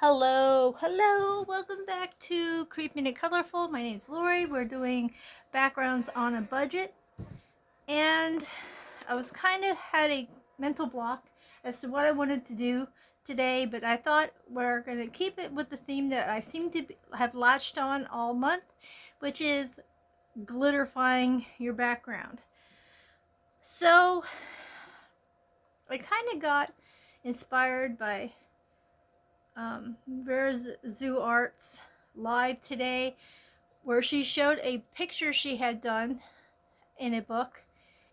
Hello, welcome back to Creeping and Colorful. My name's Lori. We're doing backgrounds on a budget, and I was kind of had a mental block as to what I wanted to do today, but I thought we're going to keep it with the theme that I seem to have latched on all month, which is glitterifying your background. So I kind of got inspired by Vera's Zoo Arts live today, where she showed a picture she had done in a book,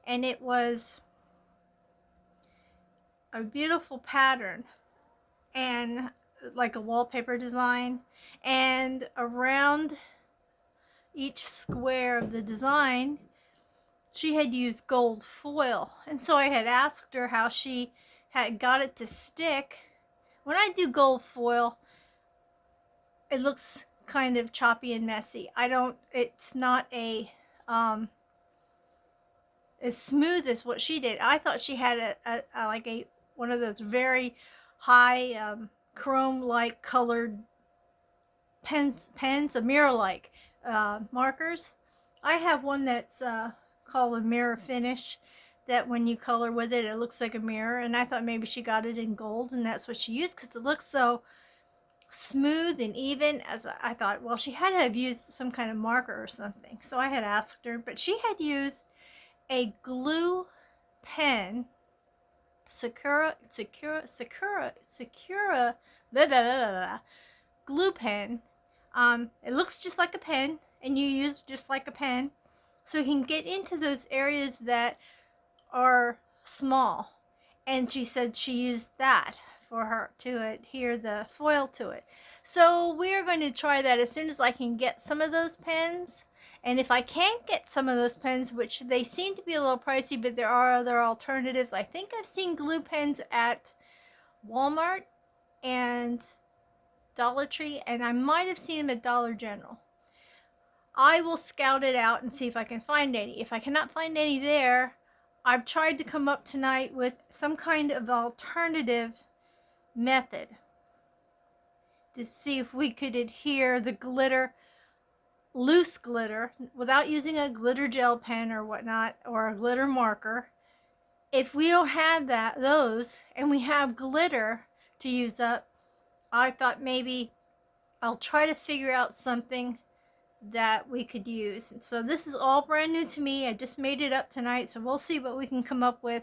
and it was a beautiful pattern and like a wallpaper design, and around each square of the design she had used gold foil. And so I had asked her how she had got it to stick. When I do gold foil, it looks kind of choppy and messy. It's not as smooth as what she did. I thought she had a one of those very high chrome like colored pens, a mirror like markers. I have one that's called a mirror finish, that when you color with it, it looks like a mirror, and I thought maybe she got it in gold and that's what she used because it looks so smooth and even. As I thought, well, she had to have used some kind of marker or something. So I had asked her, but she had used a glue pen, Sakura, blah, blah, blah, blah, glue pen. It looks just like a pen, and you use just like a pen, so you can get into those areas that are small. And she said she used that for her to adhere the foil to it. So we're going to try that as soon as I can get some of those pens. And if I can't get some of those pens, which they seem to be a little pricey, but there are other alternatives. I think I've seen glue pens at Walmart and Dollar Tree, and I might have seen them at Dollar General. I will scout it out and see if I can find any. If I cannot find any there, I've tried to come up tonight with some kind of alternative method to see if we could adhere the glitter, loose glitter, without using a glitter gel pen or whatnot, or a glitter marker. If we don't have those, and we have glitter to use up, I thought maybe I'll try to figure out something that we could use. So this is all brand new to me. I just made it up tonight, so we'll see what we can come up with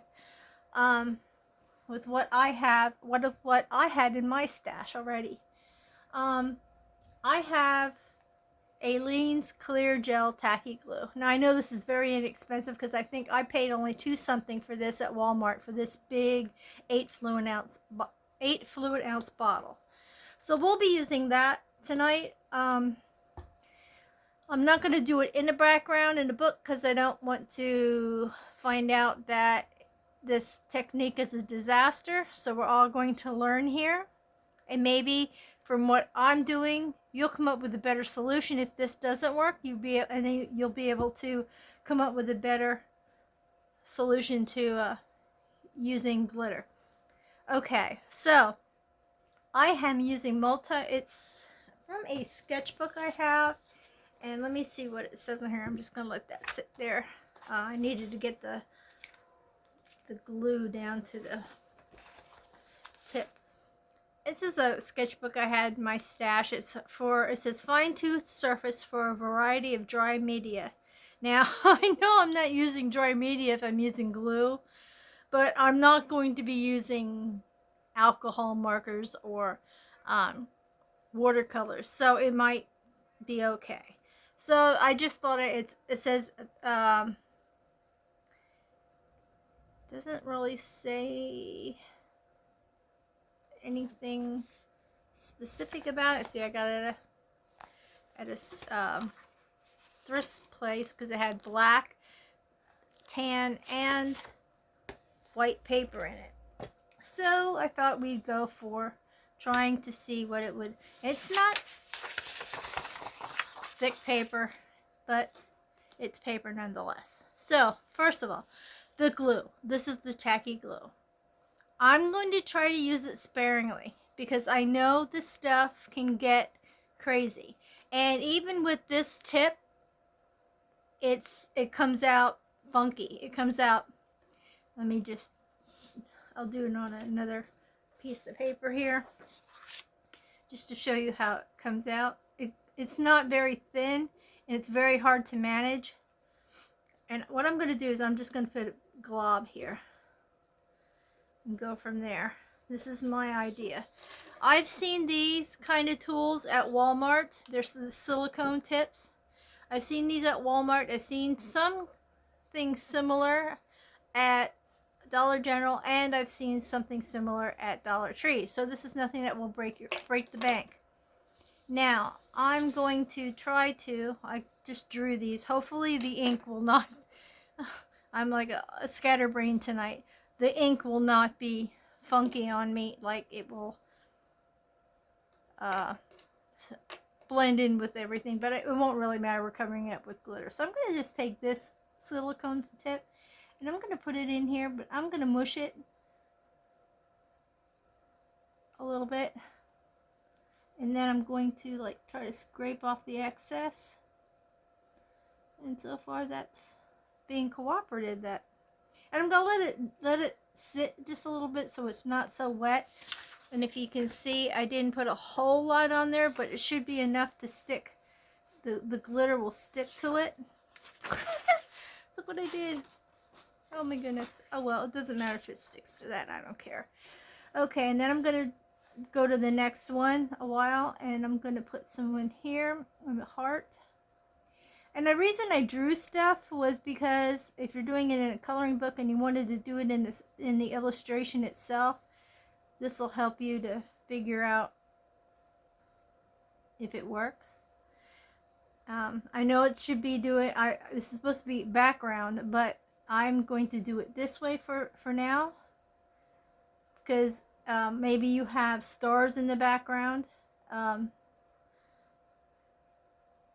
what I have, what I had in my stash already. I have Aleene's Clear Gel Tacky Glue. Now I know this is very inexpensive because I think I paid only $2 something for this at Walmart for this big 8 fluid ounce bottle. So we'll be using that tonight. I'm not going to do it in the background in the book because I don't want to find out that this technique is a disaster. So we're all going to learn here. And maybe from what I'm doing, you'll come up with a better solution. If this doesn't work, you'll be able to come up with a better solution to using glitter. Okay, so I am using it's from a sketchbook I have. And let me see what it says on here. I'm just going to let that sit there. I needed to get the glue down to the tip. This is a sketchbook I had in my stash. It says fine-tooth surface for a variety of dry media. Now, I know I'm not using dry media if I'm using glue, but I'm not going to be using alcohol markers or watercolors, so it might be okay. So I just thought it says doesn't really say anything specific about it. See, I got it at a thrift place because it had black, tan, and white paper in it. So I thought we'd go for trying to see what it would. It's not thick paper, but it's paper nonetheless. So first of all, the glue. This is the tacky glue. I'm going to try to use it sparingly. because I know this stuff can get crazy. And even with this tip, it comes out funky. It comes out, let me just, I'll do it on another piece of paper here just to show you how it comes out. It's not very thin and it's very hard to manage. And what I'm going to do is I'm just going to put a glob here and go from there. This is my idea. I've seen these kind of tools at Walmart. There's the silicone tips. I've seen these at Walmart. I've seen something similar at Dollar General, and I've seen something similar at Dollar Tree. So this is nothing that will break the bank. Now, I'm going to try to, I just drew these. Hopefully the ink will not, I'm like a scatterbrain tonight. The ink will not be funky on me, like it will blend in with everything, but it won't really matter. We're covering it up with glitter. So I'm going to just take this silicone tip and I'm going to put it in here, but I'm going to mush it a little bit. And then I'm going to like try to scrape off the excess. And so far that's being cooperative. And I'm going to let it sit just a little bit so it's not so wet. And if you can see, I didn't put a whole lot on there, but it should be enough to stick. The glitter will stick to it. Look what I did. Oh my goodness. Oh well, it doesn't matter if it sticks to that. I don't care. Okay, and then I'm going to go to the next one a while, and I'm going to put some in here on the heart. And the reason I drew stuff was because if you're doing it in a coloring book and you wanted to do it in the illustration itself, this will help you to figure out if it works. I know it should be this is supposed to be background, but I'm going to do it this way for now, because maybe you have stars in the background, and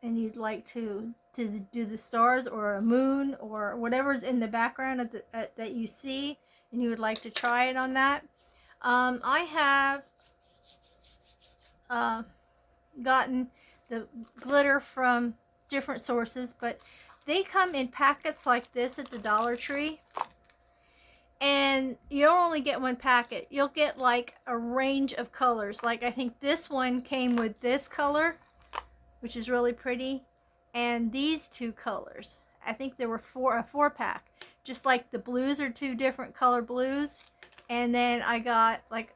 you'd like to do the stars or a moon or whatever's in the background that you see, and you would like to try it on that. I have gotten the glitter from different sources, but they come in packets like this at the Dollar Tree. And you don't only get one packet. You'll get like a range of colors. Like I think this one came with this color, which is really pretty, and these two colors. I think there were a 4-pack. Just like the blues are 2 different color blues. And then I got like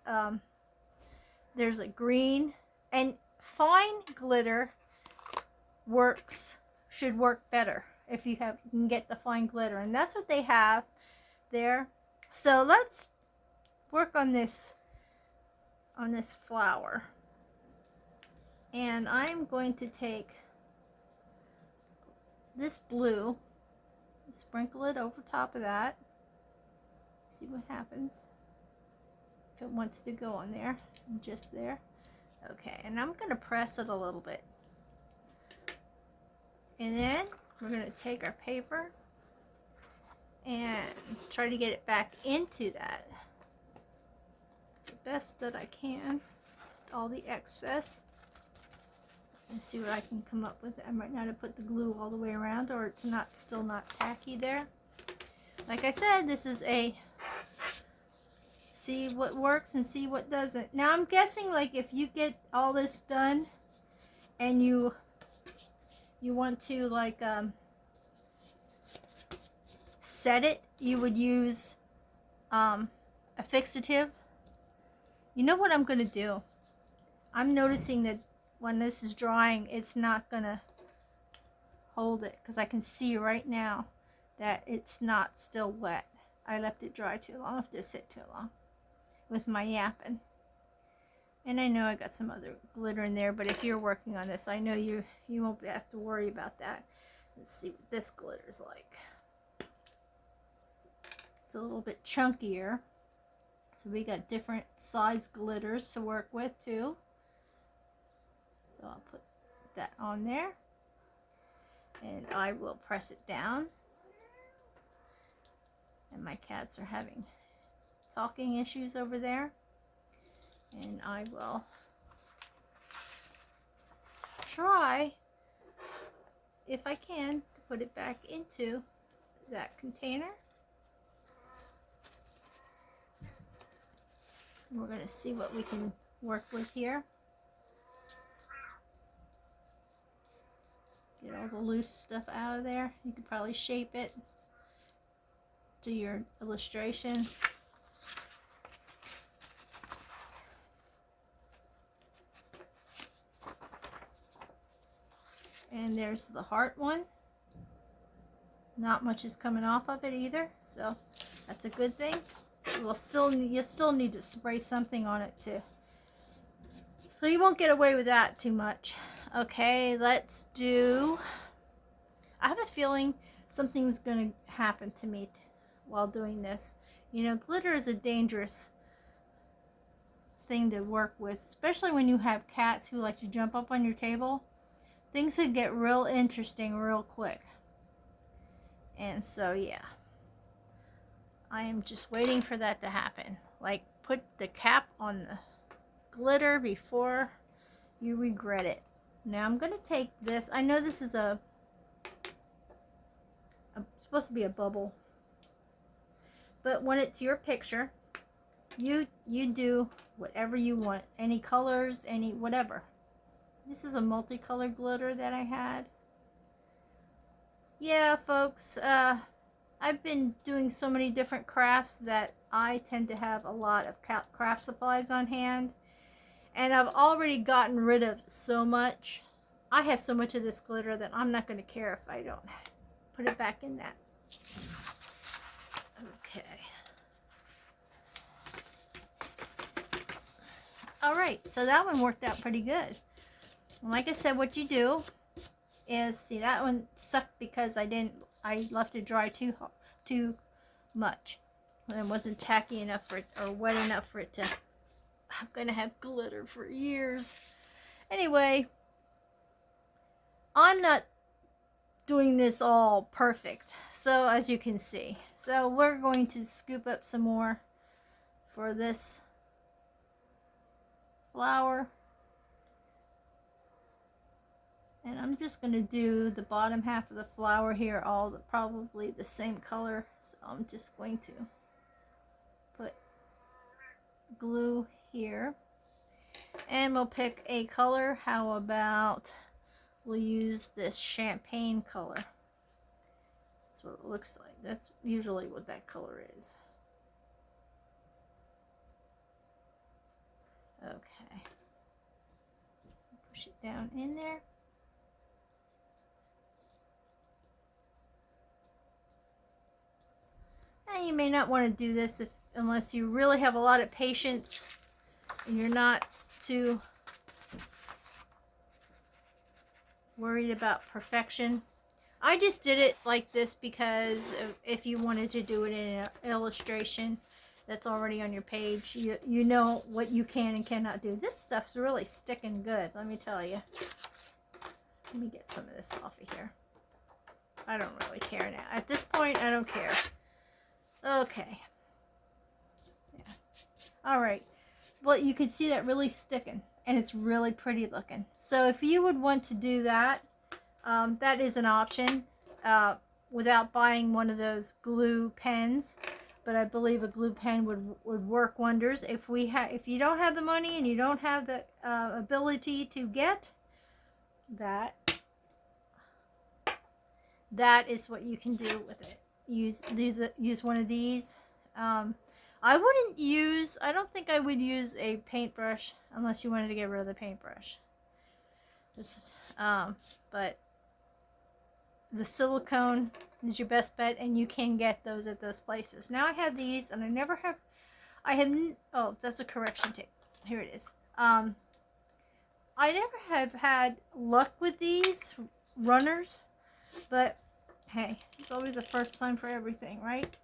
there's a green, and fine glitter should work better if you can get the fine glitter, and that's what they have there. So let's work on this flower. And I'm going to take this blue, sprinkle it over top of that, see what happens. If it wants to go on there, just there. Okay, and I'm going to press it a little bit. And then we're going to take our paper and try to get it back into that the best that I can, all the excess, and see what I can come up with. I might not have put the glue all the way around, or it's still not tacky there. Like I said, this is a see what works and see what doesn't. Now I'm guessing, like, if you get all this done and you want to like set it, you would use a fixative. You know what I'm going to do? I'm noticing that when this is drying, it's not going to hold it, because I can see right now that it's not still wet. I left it dry too long. I left it sit too long with my yapping. And I know I got some other glitter in there, but if you're working on this, I know you won't have to worry about that. Let's see what this glitter's like. It's a little bit chunkier. So we got different size glitters to work with too. So I'll put that on there. And I will press it down. And my cats are having talking issues over there. And I will try, if I can, to put it back into that container. We're going to see what we can work with here. Get all the loose stuff out of there. You could probably shape it to your illustration. And there's the heart one. Not much is coming off of it either, so that's a good thing. You'll still need to spray something on it too, so you won't get away with that too much. Okay, let's do. I have a feeling something's gonna happen to me while doing this. You know, glitter is a dangerous thing to work with, especially when you have cats who like to jump up on your table. Things could get real interesting real quick. And so, yeah. I am just waiting for that to happen. Like, put the cap on the glitter before you regret it. Now, I'm going to take this. I know this is supposed to be a bubble. But when it's your picture, you do whatever you want. Any colors, any whatever. This is a multicolored glitter that I had. Yeah, folks, I've been doing so many different crafts that I tend to have a lot of craft supplies on hand. And I've already gotten rid of so much. I have so much of this glitter that I'm not going to care if I don't put it back in that. Okay. Alright, so that one worked out pretty good. Like I said, what you do is, see, that one sucked because I left it dry too much. And it wasn't tacky enough for it, or wet enough for it to. I'm gonna have glitter for years. Anyway, I'm not doing this all perfect, so as you can see. So we're going to scoop up some more for this flower. And I'm just going to do the bottom half of the flower here, probably the same color. So I'm just going to put glue here. And we'll pick a color. How about we'll use this champagne color. That's what it looks like. That's usually what that color is. Okay. Push it down in there. And you may not want to do this unless you really have a lot of patience and you're not too worried about perfection. I just did it like this because if you wanted to do it in an illustration that's already on your page, you know what you can and cannot do. This stuff's really sticking good, let me tell you. Let me get some of this off of here. I don't really care now. At this point, I don't care. Okay. Yeah. Alright. Well, you can see that really sticking. And it's really pretty looking. So if you would want to do that, that is an option. Without buying one of those glue pens. But I believe a glue pen would work wonders. If you don't have the money and you don't have the ability to get that, that is what you can do with it. Use one of these. I don't think I would use a paintbrush unless you wanted to get rid of the paintbrush. But the silicone is your best bet, and you can get those at those places. Now I have these, and oh, that's a correction tape. Here it is. I never have had luck with these runners, but hey, it's always the first time for everything, right?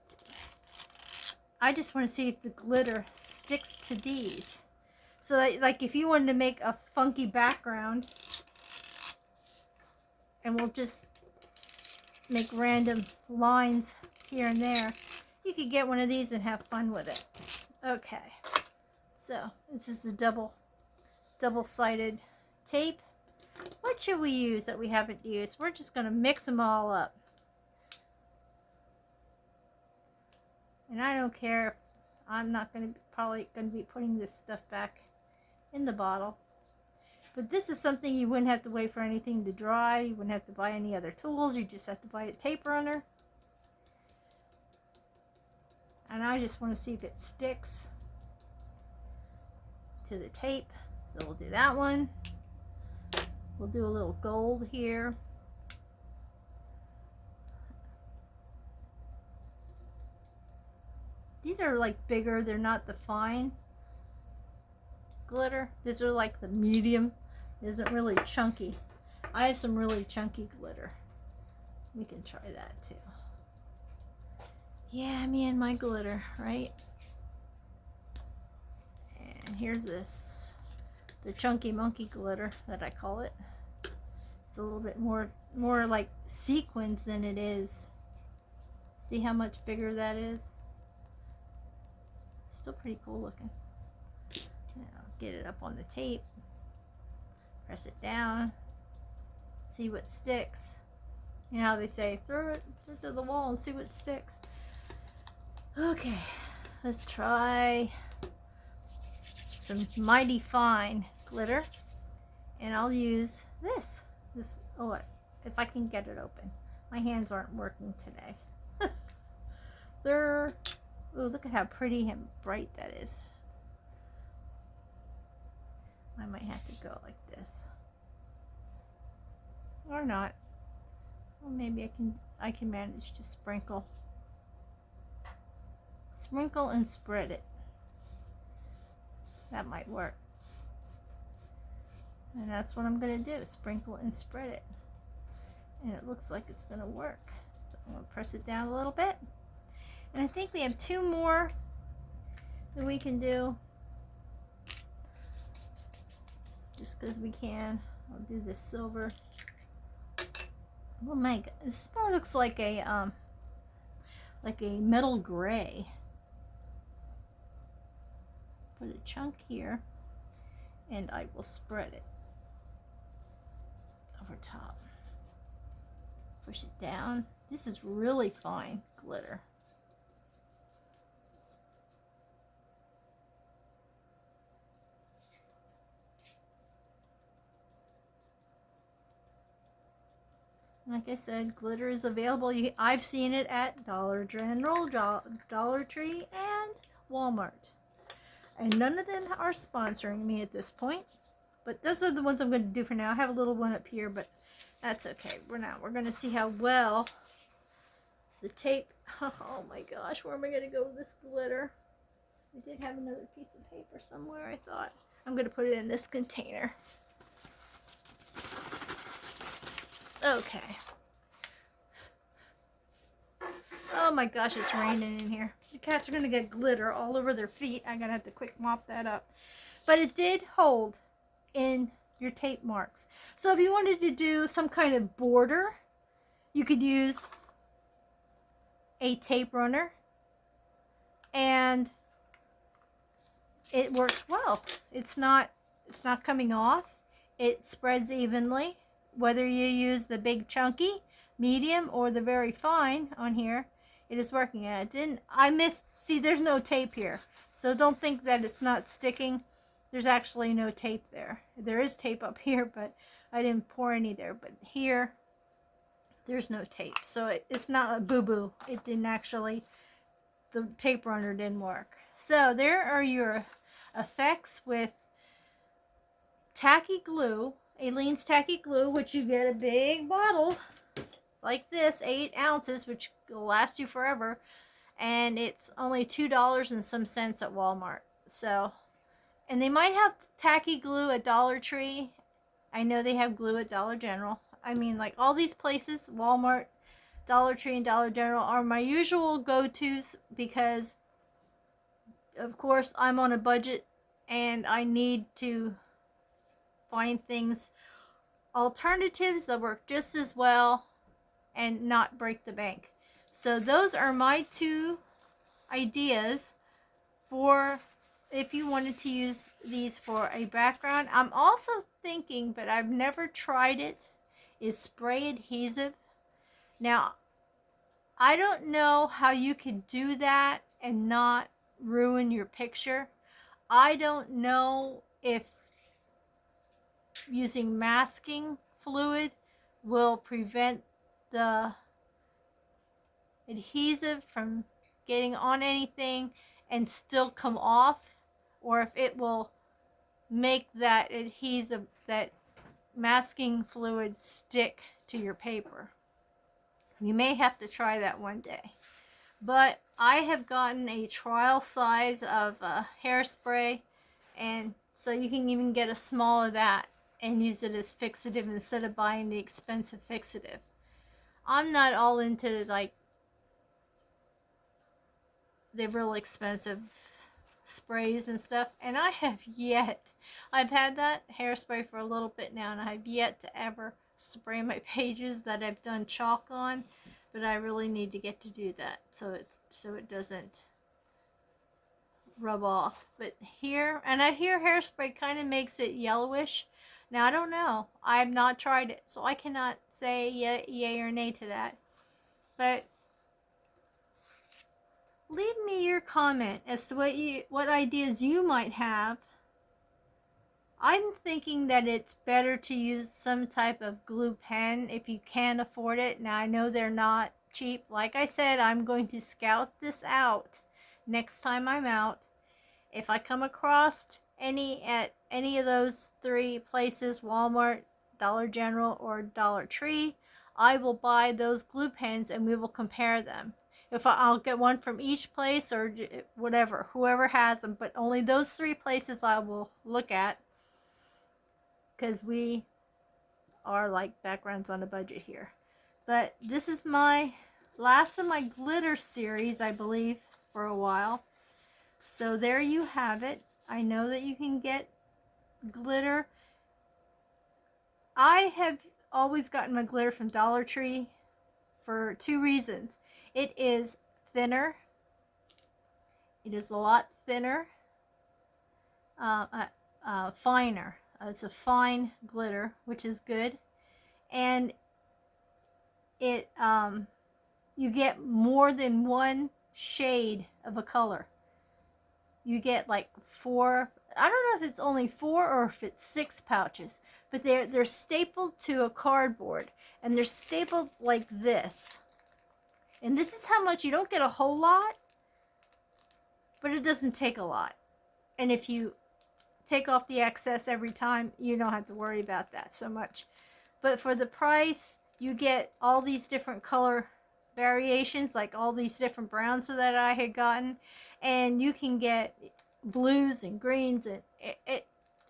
I just want to see if the glitter sticks to these. So that, like, if you wanted to make a funky background, and we'll just make random lines here and there, you could get one of these and have fun with it. Okay. So this is the double-sided tape. What should we use that we haven't used? We're just going to mix them all up. And I don't care. I'm not going to probably going to be putting this stuff back in the bottle. But this is something you wouldn't have to wait for anything to dry. You wouldn't have to buy any other tools. You just have to buy a tape runner. And I just want to see if it sticks to the tape. So we'll do that one. We'll do a little gold here. These are like bigger. They're not the fine glitter. These are like the medium. It isn't really chunky. I have some really chunky glitter. We can try that too. Yeah, me and my glitter, right? And here's this, the chunky monkey glitter that I call it. It's a little bit more like sequins than it is. See how much bigger that is? Still pretty cool looking. I'll get it up on the tape. Press it down. See what sticks. You know how they say, throw it to the wall and see what sticks. Okay, let's try some mighty fine glitter. And I'll use this. Oh, if I can get it open. My hands aren't working today. Oh, look at how pretty and bright that is. I might have to go like this. Or not. Well, maybe I can manage to sprinkle. Sprinkle and spread it. That might work. And that's what I'm going to do. Sprinkle and spread it. And it looks like it's going to work. So I'm going to press it down a little bit. And I think we have two more that we can do. Just because we can. I'll do this silver. Oh my god. This more looks like a metal gray. Put a chunk here. And I will spread it over top. Push it down. This is really fine glitter. Like I said, glitter is available. I've seen it at Dollar General, Dollar Tree, and Walmart. And none of them are sponsoring me at this point. But those are the ones I'm going to do for now. I have a little one up here, but that's okay. We're going to see how well the tape... Oh my gosh, where am I going to go with this glitter? I did have another piece of paper somewhere, I thought. I'm going to put it in this container. Okay. Oh my gosh, it's raining in here. The cats are going to get glitter all over their feet. I'm going to have to quick mop that up. But it did hold in your tape marks. So if you wanted to do some kind of border, you could use a tape runner. And it works well. It's not coming off. It spreads evenly. Whether you use the big chunky, medium, or the very fine on here, it is working. And see, there's no tape here. So don't think that it's not sticking. There's actually no tape there. There is tape up here, but I didn't pour any there. But here, there's no tape. So it's not a boo-boo. It didn't actually, the tape runner didn't work. So there are your effects with tacky glue. Aleene's Tacky Glue, which you get a big bottle like this, 8 ounces, which will last you forever. And it's only $2 and some cents at Walmart. So, and they might have tacky glue at Dollar Tree. I know they have glue at Dollar General. I mean, like all these places, Walmart, Dollar Tree, and Dollar General are my usual go-tos because, of course, I'm on a budget and I need to find things, alternatives that work just as well and not break the bank. So those are my two ideas for if you wanted to use these for a background. I'm also thinking, but I've never tried it, is spray adhesive. Now, I don't know how you could do that and not ruin your picture. I don't know if using masking fluid will prevent the adhesive from getting on anything and still come off, or if it will make that adhesive, that masking fluid, stick to your paper. You may have to try that one day. But I have gotten a trial size of hairspray, and so you can even get a small of that and use it as fixative instead of buying the expensive fixative. I'm not all into like the real expensive sprays and stuff, and I have yet, I've had that hairspray for a little bit now, and I have yet to ever spray my pages that I've done chalk on, but I really need to get to do that so it doesn't rub off. But here, and I hear hairspray kind of makes it yellowish. Now I don't know, I've not tried it, so I cannot say yay or nay to that. But leave me your comment as to what ideas you might have. I'm thinking that it's better to use some type of glue pen if you can afford it. Now I know they're not cheap. Like I said, I'm going to scout this out next time I'm out. If I come across any at any of those three places, Walmart, Dollar General, or Dollar Tree, I will buy those glue pens and we will compare them. If I'll get one from each place or whatever, whoever has them, but only those three places I will look at, because we are like backgrounds on a budget here. But this is my last of my glitter series, I believe, for a while. So there you have it. I know that you can get glitter. I have always gotten my glitter from Dollar Tree for two reasons. It is thinner. It is a lot thinner. Finer. It's a fine glitter, which is good. And it you get more than one shade of a color. You get like 4, I don't know if it's only 4 or if it's 6 pouches, but they're stapled to a cardboard, and they're stapled like this. And this is how much, you don't get a whole lot, but it doesn't take a lot. And if you take off the excess every time, you don't have to worry about that so much. But for the price, you get all these different color variations, like all these different browns that I had gotten, and you can get blues and greens, and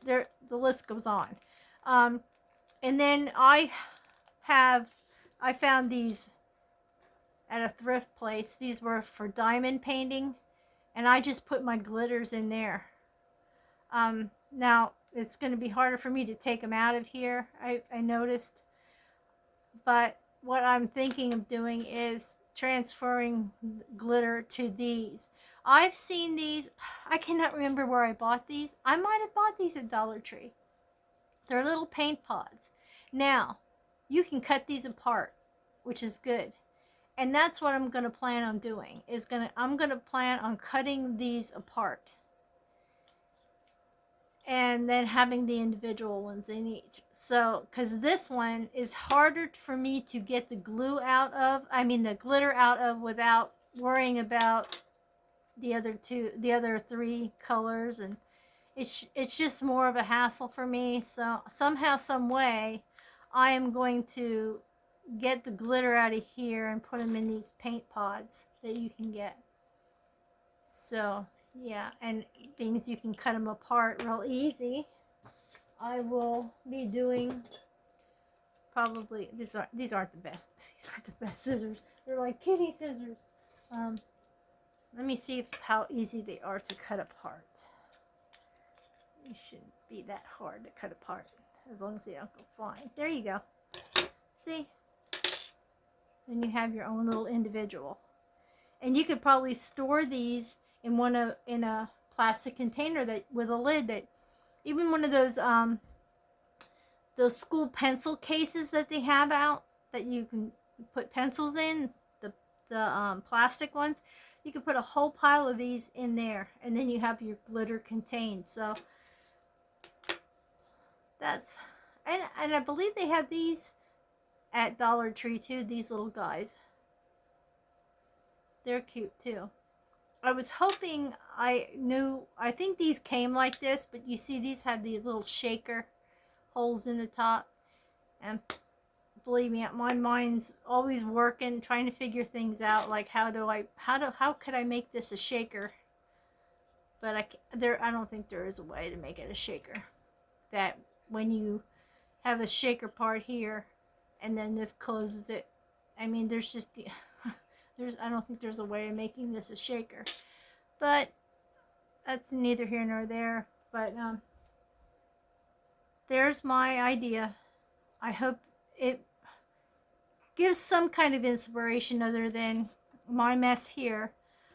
the list goes on. And then I found these at a thrift place. These were for diamond painting, and I just put my glitters in there. Now it's going to be harder for me to take them out of here, I noticed. But what I'm thinking of doing is transferring glitter to these. I've seen these. I cannot remember where I bought these. I might have bought these at Dollar Tree. They're little paint pods. Now, you can cut these apart, which is good. And that's what I'm going to plan on doing. I'm going to plan on cutting these apart. And then having the individual ones in each. So, because this one is harder for me to get the glue out of, the glitter out of, without worrying about the other 3 colors, and it's just more of a hassle for me. So somehow, some way, I am going to get the glitter out of here and put them in these paint pods that you can get. So yeah, and being as you can cut them apart real easy, I will be doing probably, these aren't the best. These aren't the best scissors. They're like kitty scissors. Let me see how easy they are to cut apart. It shouldn't be that hard to cut apart, as long as they don't go flying. There you go. See? Then you have your own little individual. And you could probably store these in a plastic container that with a lid, that even one of those school pencil cases that they have out that you can put pencils in, the plastic ones. You can put a whole pile of these in there, and then you have your glitter contained. So that's, and I believe they have these at Dollar Tree too, these little guys. They're cute too. I was hoping I think these came like this, but you see these have the little shaker holes in the top. And believe me, my mind's always working, trying to figure things out, like how could I make this a shaker? But I don't think there is a way to make it a shaker. That when you have a shaker part here, and then this closes it. I mean, there's just I don't think there's a way of making this a shaker. But that's neither here nor there. But there's my idea. I hope it gives some kind of inspiration other than my mess here.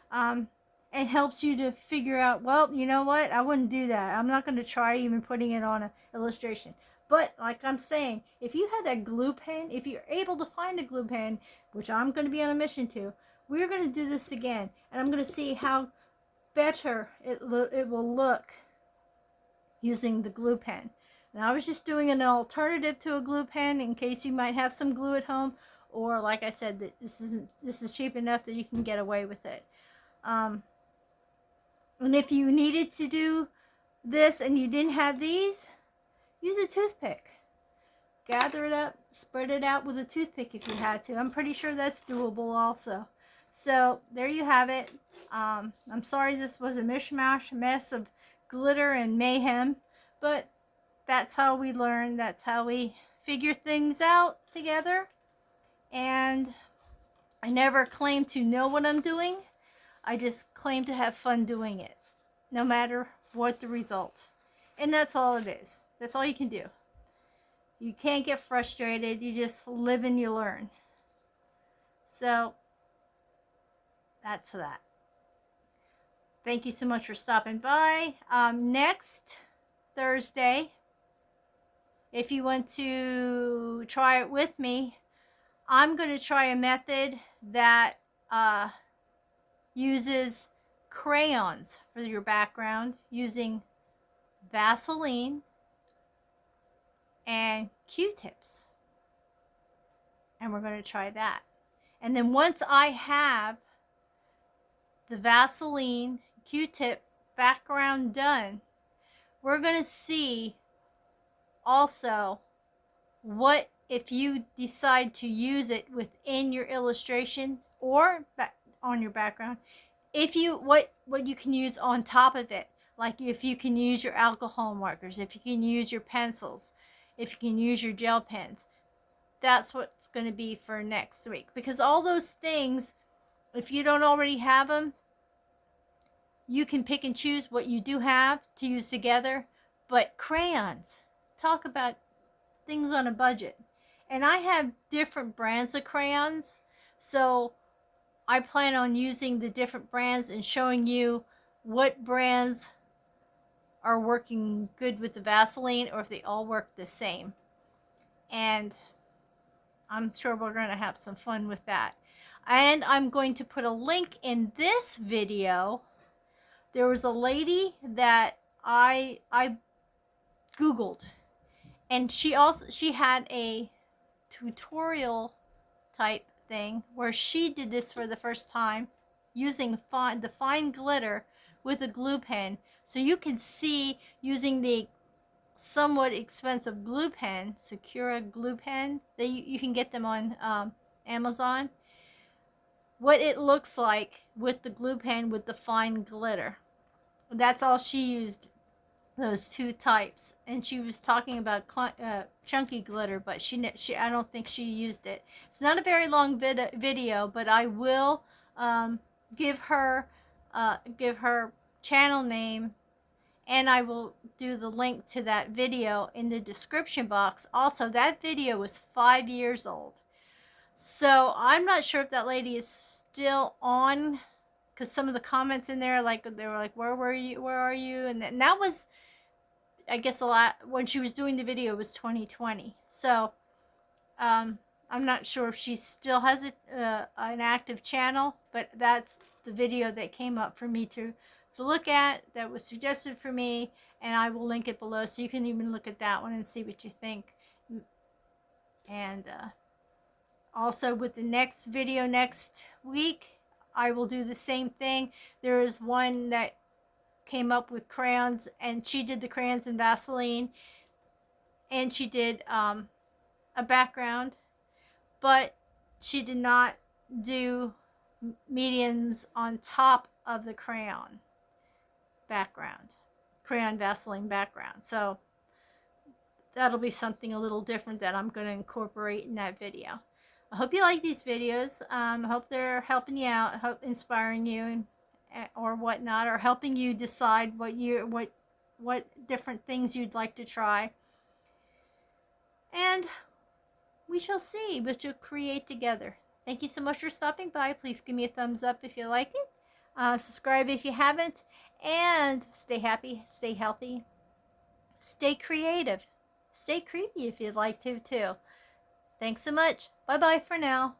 And helps you to figure out, well, you know what? I wouldn't do that. I'm not going to try even putting it on an illustration. But like I'm saying, if you have that glue pen, if you're able to find a glue pen, which I'm going to be on a mission to, we're going to do this again. And I'm going to see how better it will look using the glue pen. And I was just doing an alternative to a glue pen in case you might have some glue at home, or like I said, that this is cheap enough that you can get away with it. And if you needed to do this and you didn't have these, use a toothpick. Gather it up, spread it out with a toothpick if you had to. I'm pretty sure that's doable also. So there you have it. I'm sorry this was a mishmash mess of glitter and mayhem, but that's how we learn. That's how we figure things out together. And I never claim to know what I'm doing. I just claim to have fun doing it, no matter what the result. And that's all it is. That's all you can do. You can't get frustrated. You just live and you learn. So that's that. Thank you so much for stopping by. Next Thursday, if you want to try it with me, I'm going to try a method that uses crayons for your background, using Vaseline and Q-tips. And we're going to try that. And then once I have the Vaseline Q-tip background done, we're going to see also what, if you decide to use it within your illustration or on your background, if you what you can use on top of it. Like if you can use your alcohol markers, if you can use your pencils, if you can use your gel pens. That's what's going to be for next week. Because all those things, if you don't already have them, you can pick and choose what you do have to use together. But crayons, talk about things on a budget. And I have different brands of crayons, so I plan on using the different brands and showing you what brands are working good with the Vaseline, or if they all work the same. And I'm sure we're going to have some fun with that. And I'm going to put a link in this video. There was a lady that I Googled, and she had a tutorial type thing where she did this for the first time using the fine glitter with a glue pen. So you can see, using the somewhat expensive glue pen, Sakura glue pen, that you can get them on Amazon, what it looks like with the glue pen with the fine glitter. That's all she used, those two types. And she was talking about chunky glitter, but I don't think she used it. It's not a very long video, but I will give her channel name, and I will do the link to that video in the description box. Also, that video was 5 years old, so I'm not sure if that lady is still on because some of the comments in there, like, they were like, where were you, where are you? And that was, I guess, a lot when she was doing the video was 2020. So I'm not sure if she still has an active channel, but that's the video that came up for me to look at, that was suggested for me, and I will link it below so you can even look at that one and see what you think. And also with the next video next week, I will do the same thing. There is one that came up with crayons, and she did the crayons and Vaseline, and she did a background, but she did not do mediums on top of the crayon background, crayon Vaseline background. So that'll be something a little different that I'm going to incorporate in that video. I hope you like these videos. I hope they're helping you out, hope inspiring you, or whatnot, or helping you decide what different things you'd like to try. And we shall see what you'll create together. Thank you so much for stopping by. Please give me a thumbs up if you like it. Subscribe if you haven't. And stay happy, stay healthy, stay creative, stay creepy if you'd like to too. Thanks so much. Bye-bye for now.